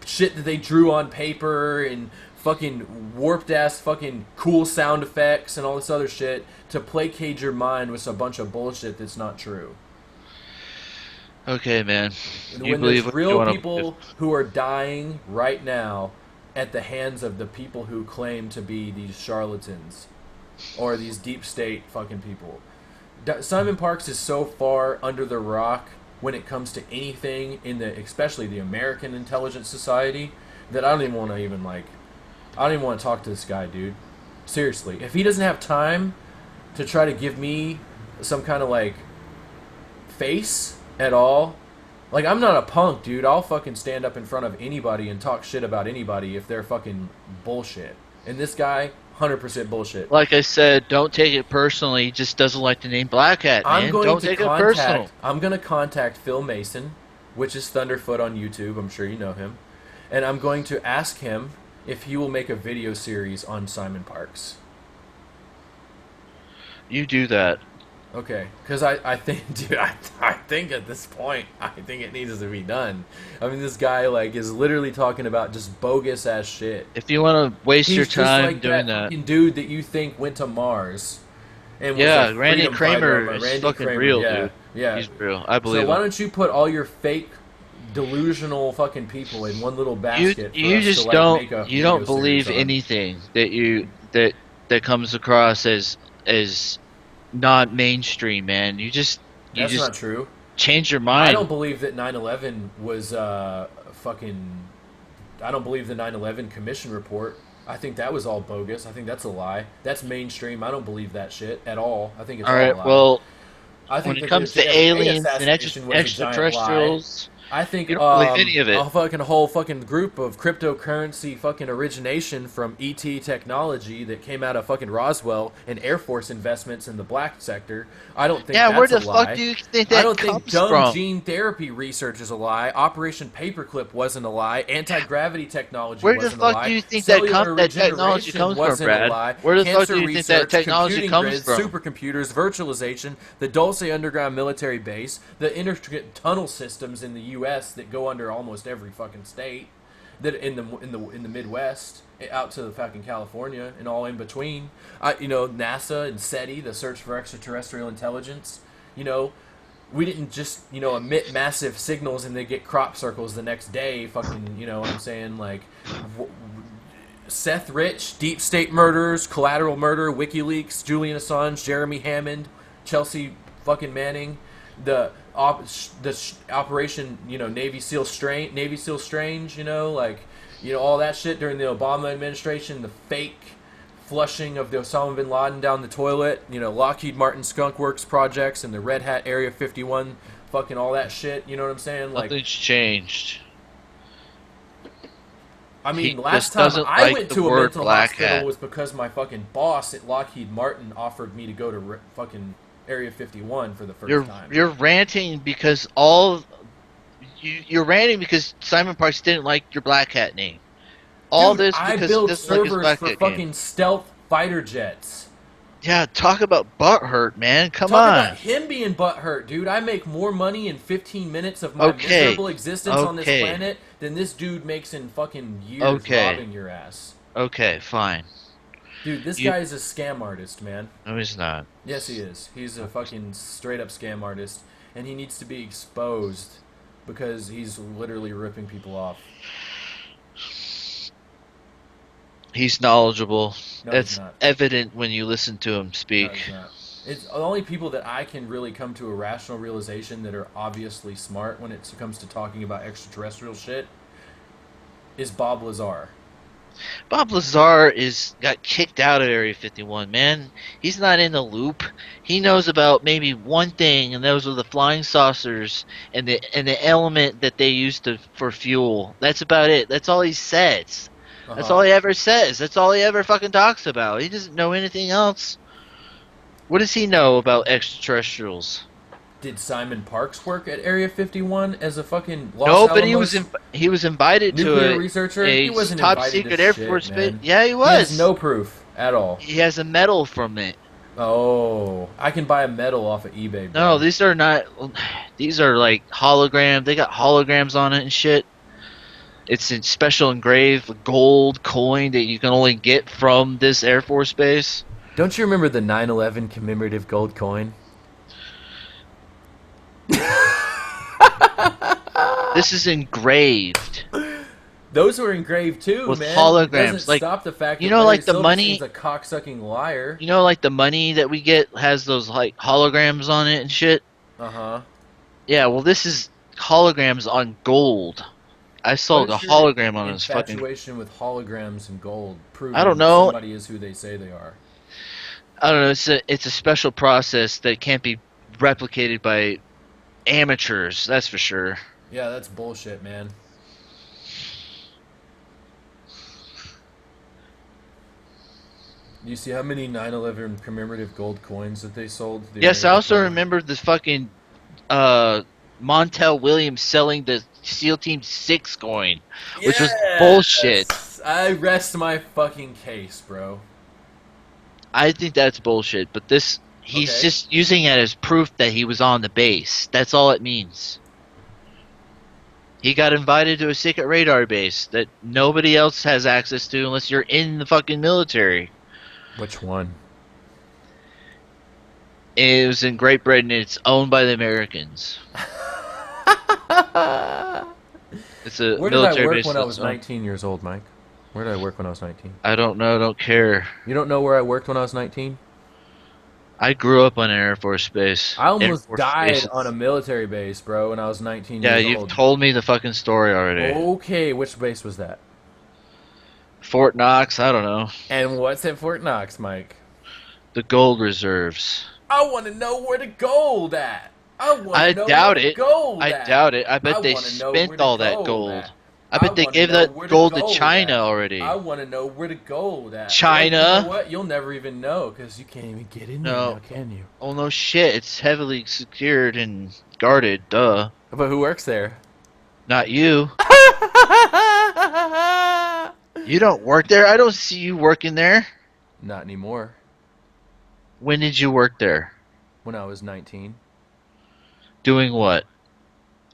shit that they drew on paper and fucking warped-ass fucking cool sound effects and all this other shit to placate your mind with a bunch of bullshit that's not true. Okay, man. You When believe there's what you real want to people believe. who are dying right now at the hands of the people who claim to be these charlatans or these deep state fucking people. Simon Parks is so far under the rock when it comes to anything in especially the American intelligence society, that I don't even want to talk to this guy, dude. Seriously, if he doesn't have time to try to give me some kind of face at all, I'm not a punk, dude. I'll fucking stand up in front of anybody and talk shit about anybody if they're fucking bullshit. And this guy, 100% bullshit. Like I said, don't take it personally. He just doesn't like the name Black Hat, man. Don't take it personal. I'm going to contact Phil Mason, which is Thunderfoot on YouTube. I'm sure you know him. And I'm going to ask him if he will make a video series on Simon Parks. You do that. Okay, because I think, dude, I think at this point, I think it needs to be done. I mean, this guy, like, is literally talking about just bogus ass shit. If you want to waste your He's just time like doing that that, fucking dude that you think went to Mars and was a yeah, Randy freedom fighter on Kramer my is Randy fucking Kramer. real, Yeah, dude. yeah. He's real. I So believe why him. don't you put all your fake, delusional fucking people in one little You basket for you us to just like don't make a you video don't series believe on? anything that comes across as not mainstream, man. You That's just not true. change your I mind. don't believe that 9/11 was fucking. I don't believe the 9/11 Commission report. I think that was all bogus. I think that's a lie. That's mainstream. I don't believe that shit at all. I think it's All all a right. lie. Well, I when think it that the comes to JFK aliens and assassination was a giant lie. extraterrestrials, I think you don't believe any of it. a fucking whole fucking group of cryptocurrency fucking origination from ET technology that came out of fucking Roswell and Air Force investments in the black sector. I don't think Yeah, where that's a the fuck do lie. you think I that don't think comes dumb from? gene therapy research is a lie. Operation Paperclip wasn't a lie. Anti-gravity technology Where the wasn't a fuck do lie. you think Cellular that technology regeneration comes from, wasn't a Brad? lie. Where the fuck do Cancer you think that research, technology computing comes grids, from? supercomputers, virtualization, the Dulce Underground military base, the intricate tunnel systems in the U.S. that go under almost every fucking state, that in the Midwest out to the fucking California and all in between. NASA and SETI, the search for extraterrestrial intelligence. You know, we didn't just emit massive signals and they get crop circles the next day. Fucking, you know what I'm saying? Like, Seth Rich, Deep State Murders, Collateral Murder, WikiLeaks, Julian Assange, Jeremy Hammond, Chelsea fucking Manning, the Operation Navy SEAL Strange, all that shit during the Obama administration, the fake flushing of the Osama bin Laden down the toilet, Lockheed Martin Skunk Works projects and the Red Hat Area 51, fucking all that shit. You know what I'm saying? Like, Nothing's changed. I mean, He last just time doesn't I like went the to a word mental black hospital hat. was because my fucking boss at Lockheed Martin offered me to go to fucking Area 51 for the first time. You're ranting because you're ranting because Simon Parks didn't like your black hat name. All Dude, this I because he built doesn't like his servers black for hat game. fucking stealth fighter jets. Yeah, talk about butt hurt, man. Come Talk about on. him being butthurt, dude. I make more money in 15 minutes of my Okay. miserable existence on this Okay. planet than this dude makes in fucking years Okay. robbing your ass. Okay, fine. Dude, this You guy is a scam artist, man. No, he's not. Yes, he is. He's a fucking straight up scam artist, and he needs to be exposed because he's literally ripping people off. He's knowledgeable. No, he's It's not. evident when you listen to him No, speak. he's not. It's the only people that I can really come to a rational realization that are obviously smart when it comes to talking about extraterrestrial shit is Bob Lazar. Bob Lazar is got kicked out of Area 51, man. He's not in the loop. He knows about maybe one thing, and those are the flying saucers and the element that they used to for fuel. That's about it. That's all he says. Uh That's huh. all he ever says. That's all he ever fucking talks about. He doesn't know anything else. What does he know about extraterrestrials? Did Simon Parks work at Area 51 as a fucking Los No, but Alamos he was invited to nuclear researcher? He a wasn't top invited to secret Air shit, Force base. man. Yeah, he He has was. no proof at all. He has a medal from it. Oh, I can buy a medal off of eBay, No, bro. these are not. These are like hologram. They got holograms on it and shit. It's a special engraved gold coin that you can only get from this Air Force base. Don't you remember the 9/11 commemorative gold coin? This is engraved Those were engraved too, with man. It holograms. doesn't Like, stop the fact you that know, Larry like the Silverstein's money. a cocksucking liar. You know, like the money that we get has those like holograms on it and shit. Uh huh. Yeah, well, this is holograms on gold. I What saw a is your hologram on this fucking. infatuation with holograms and gold, I don't proving that know. somebody is who they say they are? I don't know. It's a special process that can't be replicated by amateurs. That's for sure. Yeah, that's bullshit, man. You see how many 9/11 commemorative gold coins that they sold to the Yes, I American also public? remember the fucking uh Montel Williams selling the SEAL Team 6 coin, which was bullshit. Yes! I rest my fucking case, bro. I think that's bullshit, but this He's Okay. just using it as proof that he was on the base. That's all it means. He got invited to a secret radar base that nobody else has access to unless you're in the fucking military. Which one? It was in Great Britain. It's owned by the Americans. It's a Where did I military work base when I that's was owned. 19 years old, Mike? Where did I work when I was 19? I don't know. Don't care. You don't know where I worked when I was 19? I grew up on an Air Force base. I Air almost Force died on a bases. military base, bro, when I was 19 Yeah, years you've old. told me the fucking story already. Okay, which base was that? Fort Knox. I don't know. And what's at Fort Knox, Mike? The gold reserves. I want to know where the gold at. I want to I know where doubt the it. gold I at. doubt it. I I bet they want to know where spent the all that gold at. gold. I I bet they want to gave know that where the gold to gold China at. I already. want to know where the gold at. Well, you know China? what? You'll never even know because you can't even get in there No. now, can you? Oh no shit. It's heavily secured and guarded. Duh. But who works there? Not you. You don't work there. I don't see you working there. Not anymore. When did you work there? When I was 19. Doing what?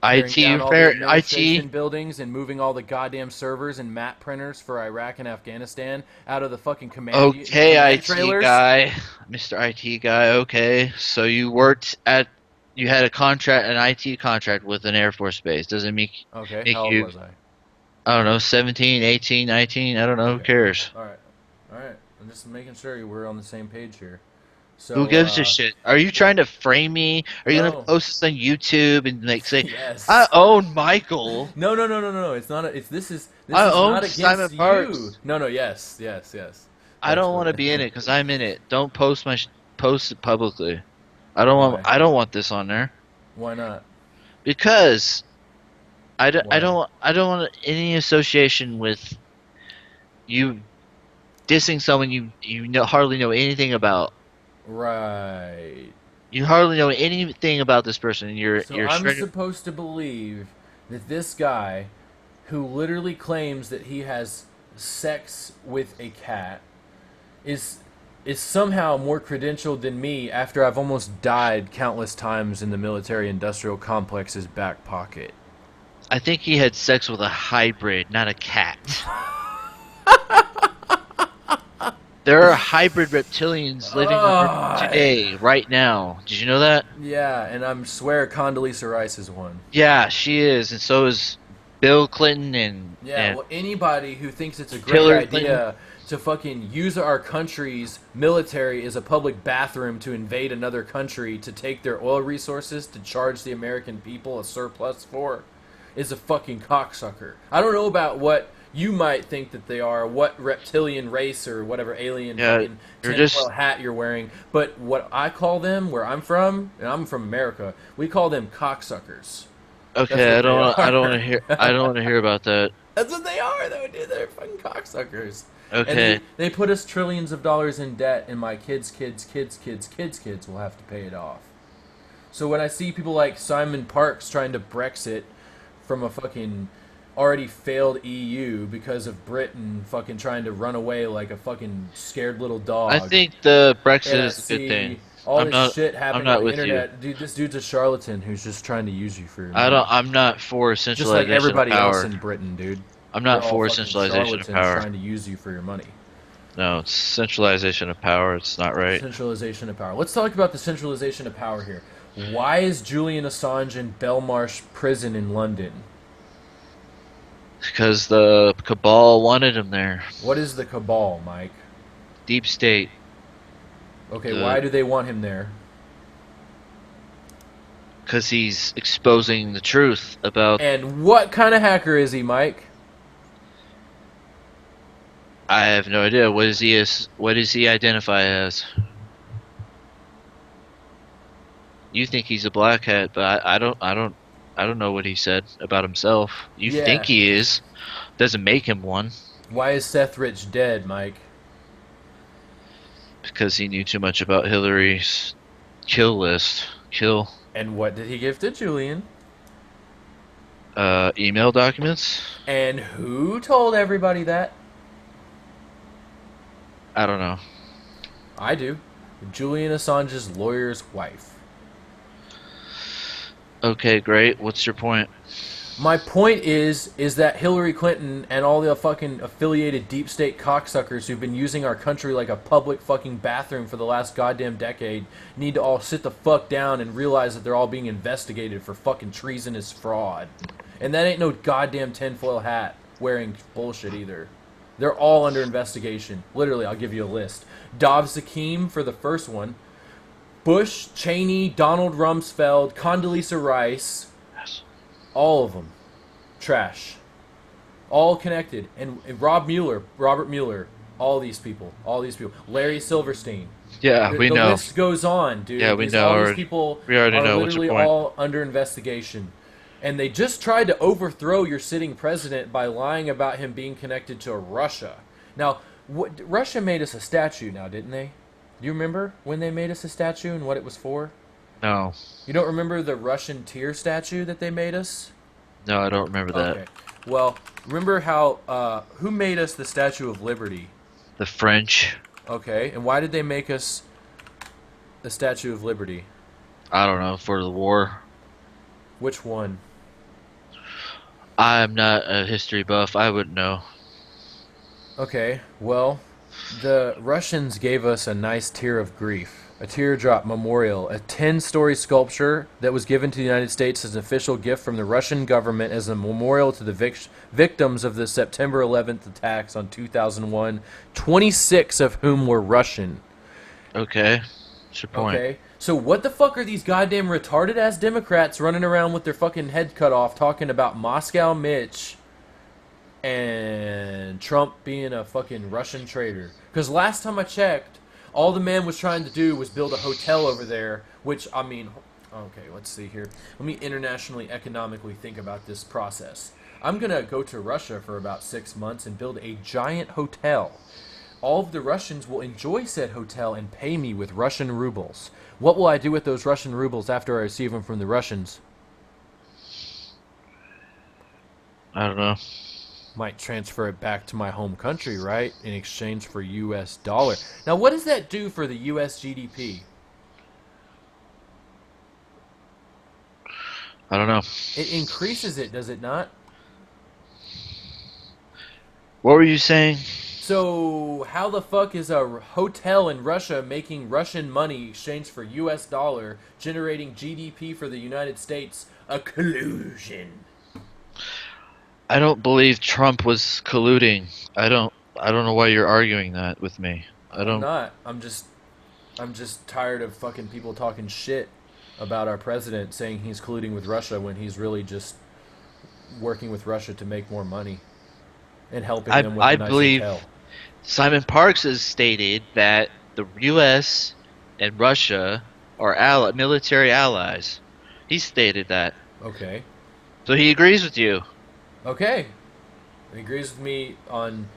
Tearing IT down all the repair? administration IT? buildings and moving all the goddamn servers and map printers for Iraq and Afghanistan out of the fucking Okay, command IT trailers. guy. Mr. IT guy. Okay. So you worked at you had a contract, an IT contract with an Air Force base. Doesn't Okay, make how old you, was I? I don't know, 17, 18, 19. I don't know. Who Okay, okay, cares? all right, all right. I'm just making sure we're on the same page here. Who So, gives a shit? Are you trying to frame me? Are you gonna no, post this on YouTube and like say, I yes. own Michael. No, no, no, no, no. It's not. This I is own not Simon against you. Parks. No, no. Yes, yes, yes. I That's don't want what. to be in it because I'm in it. Don't post post it publicly. I don't want Why? I don't want this on there Why not? because Why? I don't want any association with you dissing someone hardly know anything about. Right. You hardly know anything about this person. And So you're I'm straight. supposed to believe that this guy, who literally claims that he has sex with a cat, is is somehow more credentialed than me after I've almost died countless times in the military industrial complex's back pocket. I think he had sex with a hybrid, not a cat. There are hybrid reptilians living on Earth Oh, today, right now. Did you know that? yeah, and I swear Condoleezza Rice is one. Yeah, she is, and so is Bill Clinton Yeah, and well, anybody who thinks it's a great Hillary Clinton. idea to fucking use our country's military as a public bathroom to invade another country to take their oil resources to charge the American people a surplus for is a fucking cocksucker. I don't know about what you might think that they are, what reptilian race or whatever alien Yeah, fucking you're just tinfoil hat you're wearing, but what I call them, where I'm from, and I'm from America, we call them cocksuckers. That's okay. what they I don't want to are. hear. I don't want to hear about that. That's what they are, though, dude. They're fucking cocksuckers. And Okay. they put us trillions of dollars in debt, and my kids will have to pay it off. So when I see people like Simon Parks trying to Brexit from a fucking already failed EU because of Britain fucking trying to run away like a fucking scared little I dog, think the Brexit and I is a good thing. see all I'm this not. shit I'm happening on not the with you. internet, dude, this dude's a charlatan who's just trying to use you for your I money. don't. I'm not for Just like centralization of everybody else power. in Britain, dude. I'm They're not all for fucking centralization of charlatans power. trying to use you for your money. No, it's centralization of power. It's not right. Centralization of power. Let's talk about the centralization of power here. Why is Julian Assange in Belmarsh prison in London? Because the cabal wanted him there. What is the cabal, Mike? Deep state. Okay, The why do they want him there? Because he's exposing the truth about. And what kind of hacker is he, Mike? I have no idea. What is he as? What does he identify as? You think he's a black hat, but I don't know what he said about himself. You think Yeah. he is. Doesn't make him one. Why is Seth Rich dead, Mike? Because he knew too much about Hillary's kill list. Kill. And what did he give to Julian? Email documents? And who told everybody that? I don't know. I do. Julian Assange's lawyer's wife. Okay, great. What's your point? My point is that Hillary Clinton and all the fucking affiliated deep state cocksuckers who've been using our country like a public fucking bathroom for the last goddamn decade need to all sit the fuck down and realize that they're all being investigated for fucking treasonous fraud. And that ain't no goddamn tinfoil hat wearing bullshit either. They're all under investigation. Literally, I'll give you a list. Dobbs Hakeem for the first one. Bush, Cheney, Donald Rumsfeld, Condoleezza Rice, Yes. all of them. Trash. All connected. And Robert Mueller, all these people. Larry Silverstein. Yeah, The, we the know. list goes on, dude. Yeah, we know All these already. people We already are know. What's your literally point? all under investigation. And they just tried to overthrow your sitting president by lying about him being connected to Russia. Now, Russia made us a statue now, didn't they? Do you remember when they made us a statue and what it was for? No. You don't remember the Russian tear statue that they made us? No, I don't remember that. Okay. Well, remember how who made us the Statue of Liberty? The French. Okay, and why did they make us the Statue of Liberty? I don't know, for the war. Which one? I'm not a history buff. I wouldn't know. Okay, well, the Russians gave us a nice tear of grief. A teardrop memorial, a 10-story sculpture that was given to the United States as an official gift from the Russian government as a memorial to the victims of the September 11th attacks on 2001, 26 of whom were Russian. Okay. What's your point? Okay, so what the fuck are these goddamn retarded-ass Democrats running around with their fucking head cut off talking about Moscow Mitch and Trump being a fucking Russian traitor? Because last time I checked, all the man was trying to do was build a hotel over there, which, I mean, okay, let's see here. Let me internationally, economically think about this process. I'm going to go to Russia for about 6 months and build a giant hotel. All of the Russians will enjoy said hotel and pay me with Russian rubles. What will I do with those Russian rubles after I receive them from the Russians? I don't know. Might transfer it back to my home country, right? In exchange for US dollar. Now, what does that do for the US GDP? I don't know. It increases it, does it not? What were you saying? So, how the fuck is a hotel in Russia making Russian money exchanged for US dollar, generating GDP for the United States? A collusion. I don't believe Trump was colluding. I don't know why you're arguing that with me. I I'm don't not. I'm just tired of fucking people talking shit about our president saying he's colluding with Russia when he's really just working with Russia to make more money and helping them with I a nice believe hotel. Simon Parks has stated that the US and Russia are military allies. He stated that. Okay. So he agrees with you. Okay. He agrees with me on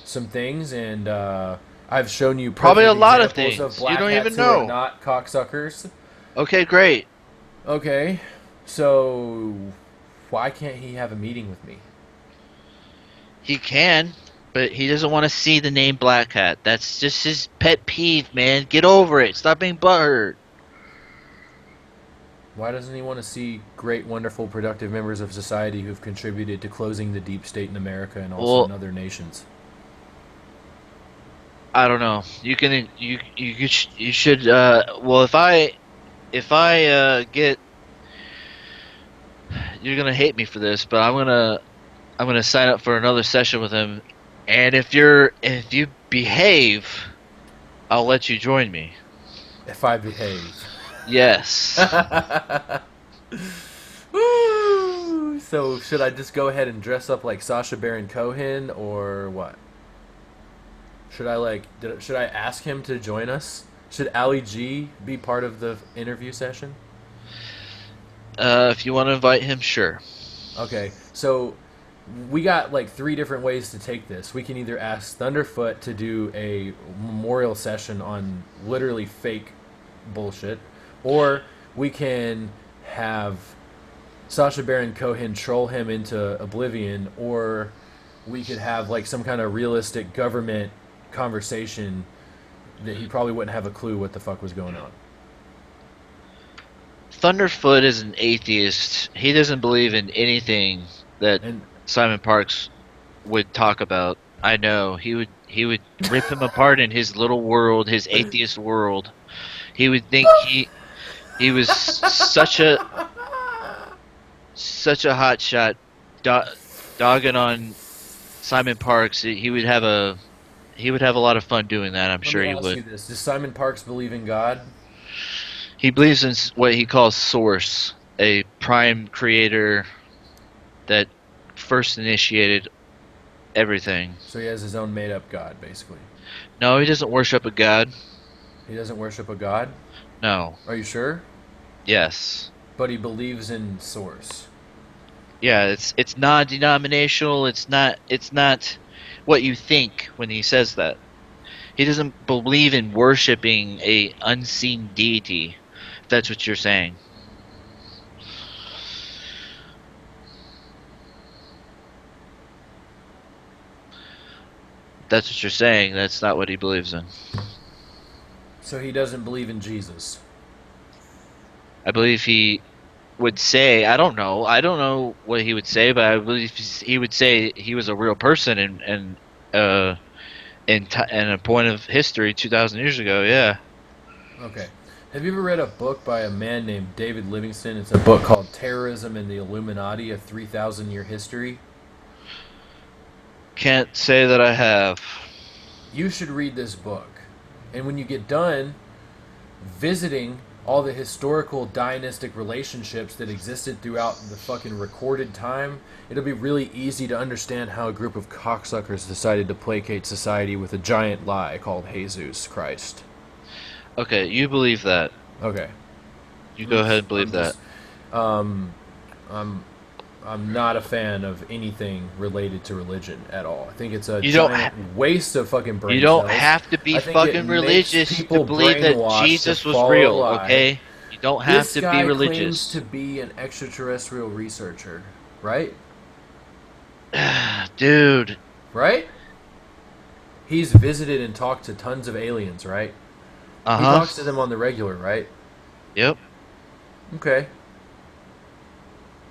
some things, and I've shown you Probably a perfect lot of examples of things. You black don't hats even who are know. not cocksuckers. Okay, great. Okay. So why can't he have a meeting with me? He can, but he doesn't want to see the name Black Hat. That's just his pet peeve, man. Get over it. Stop being butthurt. Why doesn't he want to see great, wonderful, productive members of society who've contributed to closing the deep state in America and also in Well, other nations? I don't know. You should well if I get you're gonna hate me for this, but I'm gonna sign up for another session with him, and if you behave, I'll let you join me. If I behave. Yes. Woo! So should I just go ahead and dress up like Sacha Baron Cohen or what? Should I ask him to join us? Should Ali G be part of the interview session? If you want to invite him, sure. Okay, so we got like three different ways to take this. We can either ask Thunderfoot to do a memorial session on literally fake bullshit, or we can have Sacha Baron Cohen troll him into oblivion, or we could have like some kind of realistic government conversation that he probably wouldn't have a clue what the fuck was going on. Thunderfoot is an atheist. He doesn't believe in anything that And Simon Parks would talk about. I know he would rip him apart in his little world, his atheist world. He would think he was such a hot shot, dogging on Simon Parks. He would have a lot of fun doing that. I'm let sure me he ask would. you this: does Simon Parks believe in God? He believes in what he calls Source, a prime creator that first initiated everything. So he has his own made-up God, basically. No, he doesn't worship a god. He doesn't worship a God. No. Are you sure? Yes. But he believes in Source. Yeah, it's non-denominational. It's not what you think when he says that. He doesn't believe in worshiping a unseen deity. If that's what you're saying. If that's what you're saying. That's not what he believes in. So he doesn't believe in Jesus. I believe he would say, I don't know what he would say, but I believe he would say he was a real person uh in a point of history 2,000 years ago. Yeah. Okay. Have you ever read a book by a man named David Livingston? It's a book called Terrorism and the Illuminati: A 3,000-Year History. Can't say that I have. You should read this book. And when you get done visiting all the historical dynastic relationships that existed throughout the fucking recorded time, it'll be really easy to understand how a group of cocksuckers decided to placate society with a giant lie called Jesus Christ. Okay, you believe that. Okay. You go ahead and believe I'm that. just um I'm I'm not a fan of anything related to religion at all. I think it's a You don't giant waste of fucking you brain don't cells. have to be I think it fucking makes religious to people believe that brainwashed to Jesus was follow a real, lie. okay? You don't have This to be guy claims religious. to be an extraterrestrial researcher, right? Dude. Right? He's visited and talked to tons of aliens, right? He Uh-huh. talks to them on the regular, right? Yep. Okay.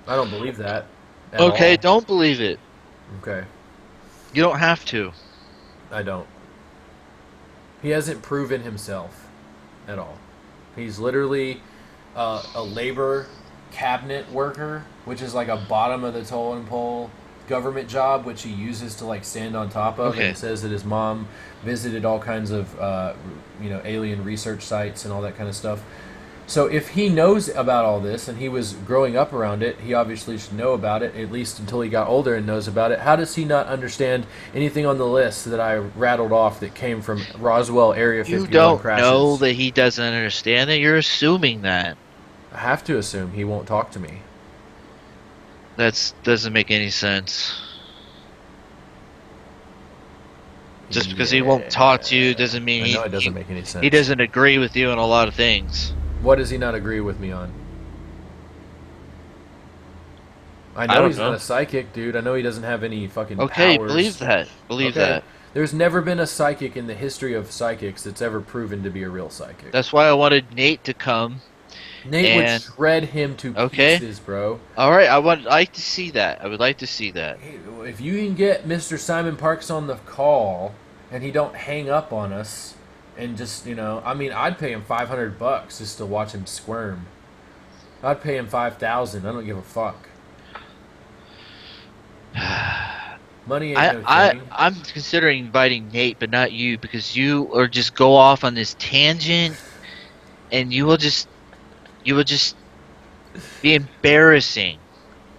I don't believe that at Okay, all. don't believe it. Okay. You don't have to. I don't. He hasn't proven himself at all. He's literally a labor cabinet worker, which is like a bottom of the totem pole government job, which he uses to like stand on top of. And Okay. it says that his mom visited all kinds of alien research sites and all that kind of stuff. So if he knows about all this and he was growing up around it, he obviously should know about it, at least until he got older and knows about it. How does he not understand anything on the list that I rattled off that came from Roswell Area You 51 don't know crashes? that he doesn't understand it. You're assuming that. I have to assume he won't talk to me. That doesn't make any sense. Just because he won't talk to you doesn't mean I know it he doesn't make any he sense. doesn't agree with you on a lot of things. What does he not agree with me on? I I know don't he's not know. a psychic, dude. I know he doesn't have any fucking Okay, powers. believe that. Believe Okay. that. There's never been a psychic in the history of psychics that's ever proven to be a real psychic. That's why I wanted Nate to come. Nate would And shred him to okay, pieces, bro. all right. I would like to see that. I would like to see that. Hey, if you can get Mr. Simon Parks on the call and he don't hang up on us and just, I mean, I'd pay him $500 just to watch him squirm. I'd pay him 5,000. I don't give a fuck. Money ain't I no I thing. I'm considering inviting Nate, but not you because you are just go off on this tangent, and you will just be embarrassing.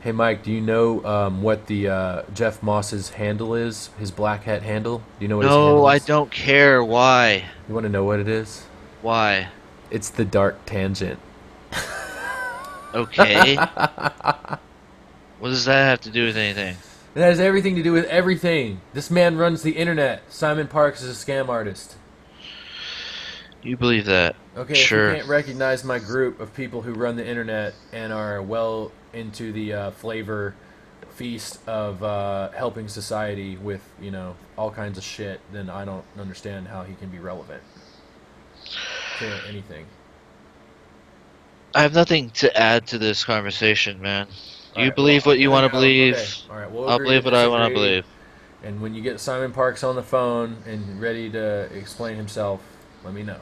Hey, Mike, do you know what the Jeff Moss's handle is? His black hat handle? Do you know what his No, handle I is? don't care. Why? You want to know what it is? Why? It's the dark tangent. Okay. What does that have to do with anything? It has everything to do with everything. This man runs the internet. Simon Parks is a scam artist. You believe that? Okay, if you Sure. can't recognize my group of people who run the internet and are well into the flavor feast of helping society with, all kinds of shit, then I don't understand how he can be relevant. to anything. I have nothing to add to this conversation, man. All You right. Well, believe I'm what you gonna want to go. Okay. believe. All right. We'll I'll agree to believe what I want to disagree. believe. And when you get Simon Parks on the phone and ready to explain himself, let me know.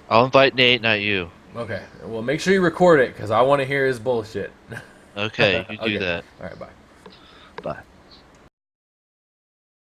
I'll invite Nate, not you. Okay. Well, make sure you record it because I want to hear his bullshit. Okay, you do Okay. that. All right. Bye. Bye.